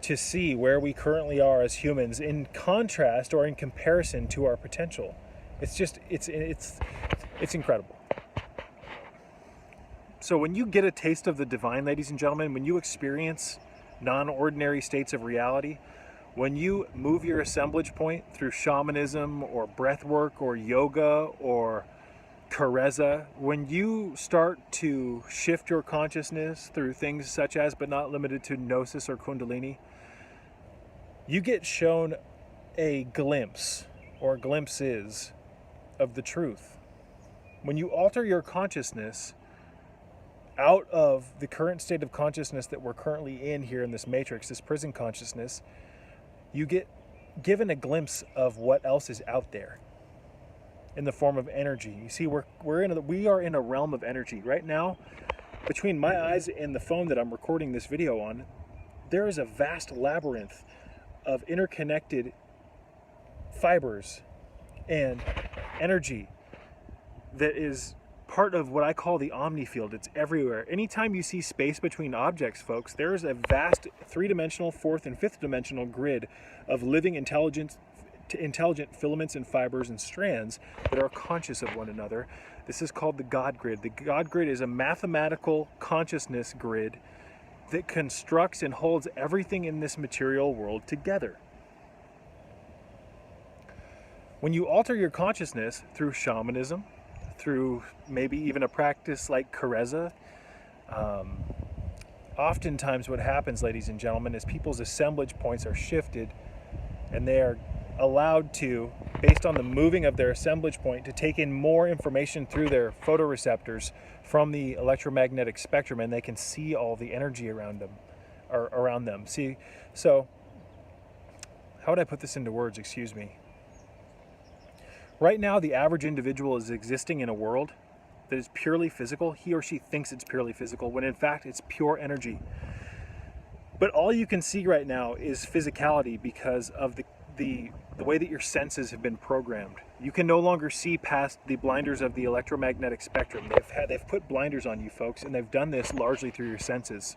to see where we currently are as humans in contrast or in comparison to our potential. It's incredible. So when you get a taste of the divine, ladies and gentlemen, when you experience non-ordinary states of reality, when you move your assemblage point through shamanism or breath work or yoga or kareza, when you start to shift your consciousness through things such as, but not limited to, gnosis or kundalini, you get shown a glimpse or glimpses of the truth. When you alter your consciousness out of the current state of consciousness that we're currently in here in this matrix, this prison consciousness, you get given a glimpse of what else is out there in the form of energy. You see, we are in a realm of energy right now. Between my eyes and the phone that I'm recording this video on, there is a vast labyrinth of interconnected fibers and energy that is part of what I call the omni field. It's everywhere. Anytime you see space between objects, folks, there is a vast three-dimensional, fourth and fifth dimensional grid of living intelligent filaments and fibers and strands that are conscious of one another. This is called the God grid. The God grid is a mathematical consciousness grid that constructs and holds everything in this material world together. When you alter your consciousness through shamanism, through maybe even a practice like kareza, oftentimes what happens, ladies and gentlemen, is people's assemblage points are shifted and they are allowed to, based on the moving of their assemblage point, to take in more information through their photoreceptors from the electromagnetic spectrum, and they can see all the energy around them. See, so how would I put this into words? Excuse me. Right now, the average individual is existing in a world that is purely physical. He or she thinks it's purely physical, when in fact it's pure energy. But all you can see right now is physicality because of the way that your senses have been programmed. You can no longer see past the blinders of the electromagnetic spectrum. They've put blinders on you, folks, and they've done this largely through your senses.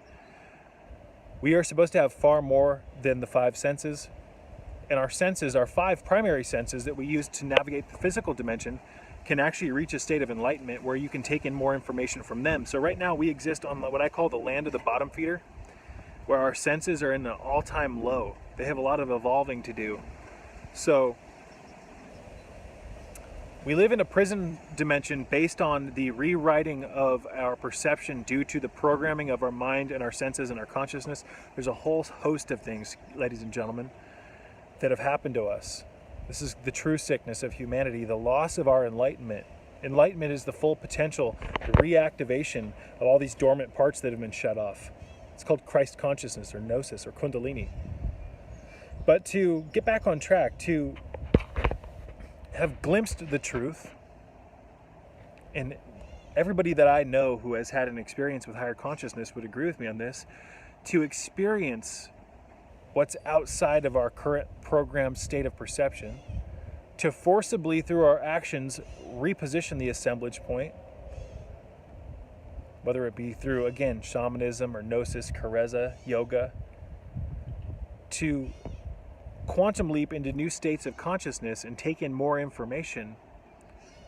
We are supposed to have far more than the five senses. And our senses, our five primary senses that we use to navigate the physical dimension, can actually reach a state of enlightenment where you can take in more information from them. So right now we exist on what I call the land of the bottom feeder, where our senses are in an all-time low. They have a lot of evolving to do. So we live in a prison dimension based on the rewriting of our perception due to the programming of our mind and our senses and our consciousness. There's a whole host of things, ladies and gentlemen, that have happened to us. This is the true sickness of humanity, the loss of our enlightenment. Enlightenment is the full potential, the reactivation of all these dormant parts that have been shut off. It's called Christ consciousness or gnosis or kundalini. But to get back on track, to have glimpsed the truth, and everybody that I know who has had an experience with higher consciousness would agree with me on this, to experience what's outside of our current programmed state of perception, to forcibly, through our actions, reposition the assemblage point, whether it be through, again, shamanism or gnosis, kareza, yoga, to quantum leap into new states of consciousness and take in more information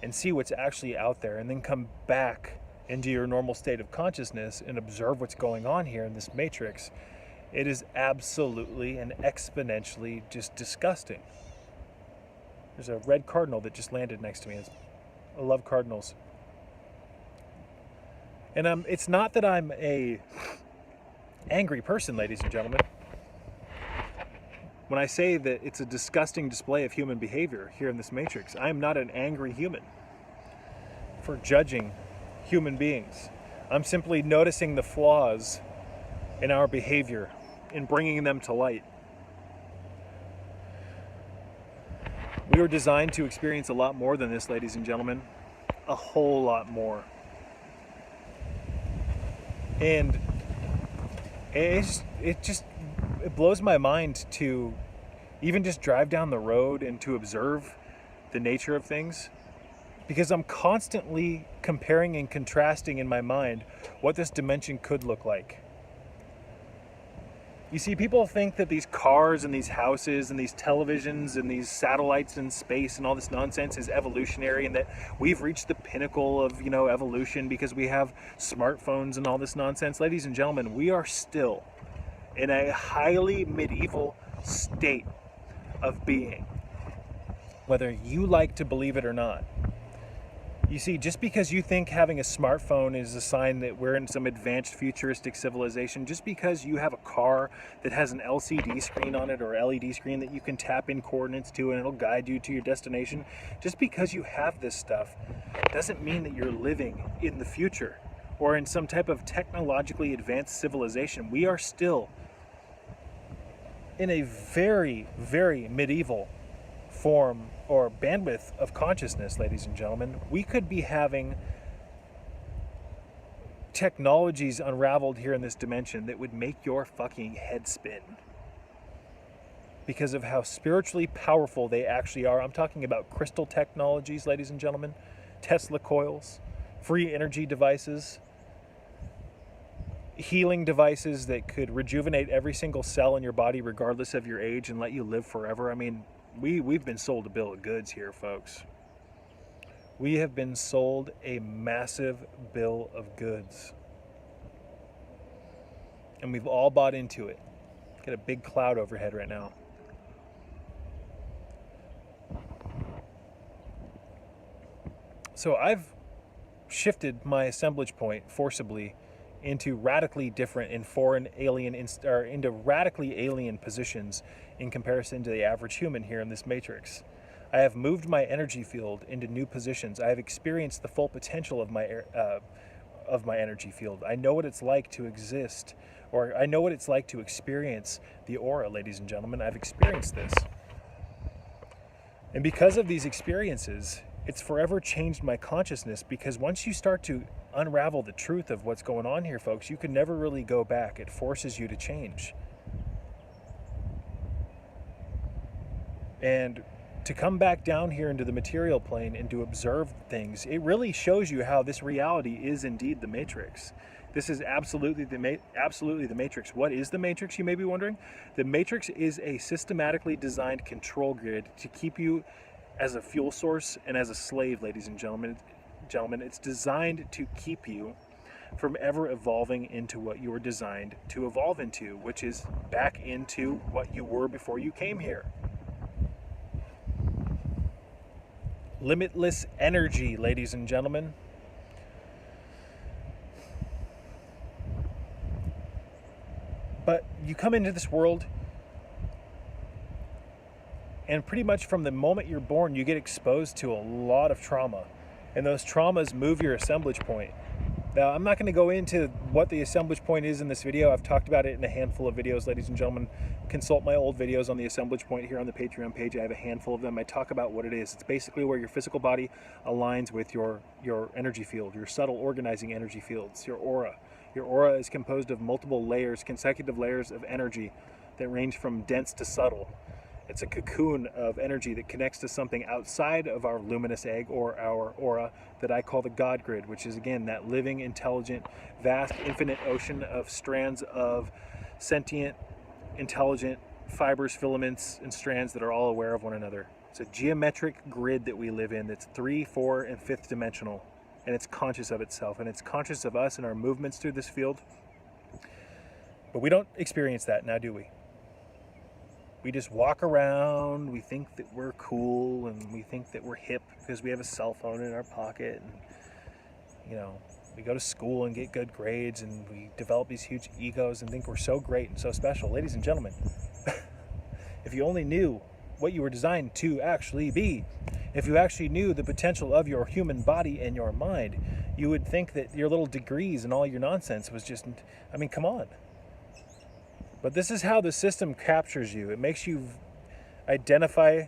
and see what's actually out there, and then come back into your normal state of consciousness and observe what's going on here in this matrix. It is absolutely and exponentially just disgusting. There's a red cardinal that just landed next to me. I love cardinals. And it's not that I'm a angry person, ladies and gentlemen. When I say that it's a disgusting display of human behavior here in this matrix, I am not an angry human for judging human beings. I'm simply noticing the flaws in our behavior and bringing them to light. We were designed to experience a lot more than this, ladies and gentlemen. A whole lot more. And it blows my mind to even just drive down the road and to observe the nature of things, because I'm constantly comparing and contrasting in my mind what this dimension could look like. You see, people think that these cars and these houses and these televisions and these satellites in space and all this nonsense is evolutionary, and that we've reached the pinnacle of, evolution because we have smartphones and all this nonsense. Ladies and gentlemen, we are still in a highly medieval state of being, whether you like to believe it or not. You see, just because you think having a smartphone is a sign that we're in some advanced futuristic civilization, just because you have a car that has an LCD screen on it or LED screen that you can tap in coordinates to and it'll guide you to your destination, just because you have this stuff doesn't mean that you're living in the future or in some type of technologically advanced civilization. We are still in a very, very medieval form or bandwidth of consciousness, ladies and gentlemen. We could be having technologies unraveled here in this dimension that would make your fucking head spin because of how spiritually powerful they actually are. I'm talking about crystal technologies, ladies and gentlemen, Tesla coils, free energy devices, healing devices that could rejuvenate every single cell in your body regardless of your age and let you live forever. I mean, we've been sold a bill of goods here, folks. We have been sold a massive bill of goods. And we've all bought into it. Got a big cloud overhead right now. So I've shifted my assemblage point forcibly into radically different and foreign alien into radically alien positions in comparison to the average human here in this matrix. I have moved my energy field into new positions. I have experienced the full potential of my energy field. I know what it's like to exist, or I know what it's like to experience the aura, ladies and gentlemen. I've experienced this. And because of these experiences, it's forever changed my consciousness, because once you start to unravel the truth of what's going on here, folks, you can never really go back. It forces you to change. And to come back down here into the material plane and to observe things, it really shows you how this reality is indeed the Matrix. This is absolutely the Matrix. What is the Matrix, you may be wondering? The Matrix is a systematically designed control grid to keep you as a fuel source and as a slave, ladies and gentlemen. It's designed to keep you from ever evolving into what you were designed to evolve into, which is back into what you were before you came here. Limitless energy, ladies and gentlemen. But you come into this world, and pretty much from the moment you're born, you get exposed to a lot of trauma. And those traumas move your assemblage point. Now, I'm not going to go into what the assemblage point is in this video. I've talked about it in a handful of videos, ladies and gentlemen. Consult my old videos on the assemblage point here on the Patreon page. I have a handful of them. I talk about what it is. It's basically where your physical body aligns with your energy field, your subtle organizing energy fields, your aura. Your aura is composed of multiple layers, consecutive layers of energy that range from dense to subtle. It's a cocoon of energy that connects to something outside of our luminous egg or our aura that I call the God grid, which is, again, that living, intelligent, vast, infinite ocean of strands of sentient, intelligent fibers, filaments, and strands that are all aware of one another. It's a geometric grid that we live in that's 3, 4, and 5th dimensional, and it's conscious of itself, and it's conscious of us and our movements through this field. But we don't experience that now, do we? We just walk around, we think that we're cool, and we think that we're hip because we have a cell phone in our pocket, and, we go to school and get good grades, and we develop these huge egos and think we're so great and so special. Ladies and gentlemen, if you only knew what you were designed to actually be, if you actually knew the potential of your human body and your mind, you would think that your little degrees and all your nonsense was just, come on. But this is how the system captures you. It makes you identify,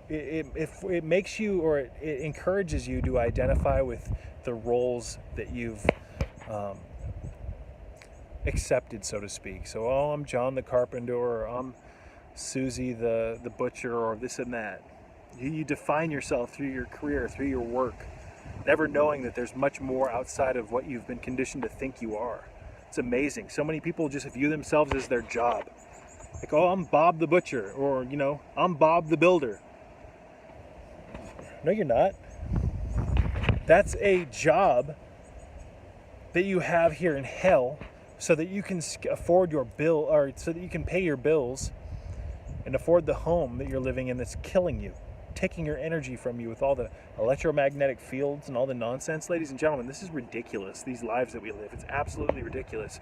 it makes you, or it encourages you to identify with the roles that you've accepted, so to speak. So, I'm John the carpenter, or I'm Susie the butcher, or this and that. You define yourself through your career, through your work, never knowing that there's much more outside of what you've been conditioned to think you are. It's amazing. So many people just view themselves as their job. Like, oh, I'm Bob the Butcher, or, you know, I'm Bob the Builder. No, you're not. That's a job that you have here in hell so that you can afford your bill, or so that you can pay your bills and afford the home that you're living in that's killing you, taking your energy from you with all the electromagnetic fields and all the nonsense. Ladies and gentlemen, this is ridiculous, these lives that we live. It's absolutely ridiculous.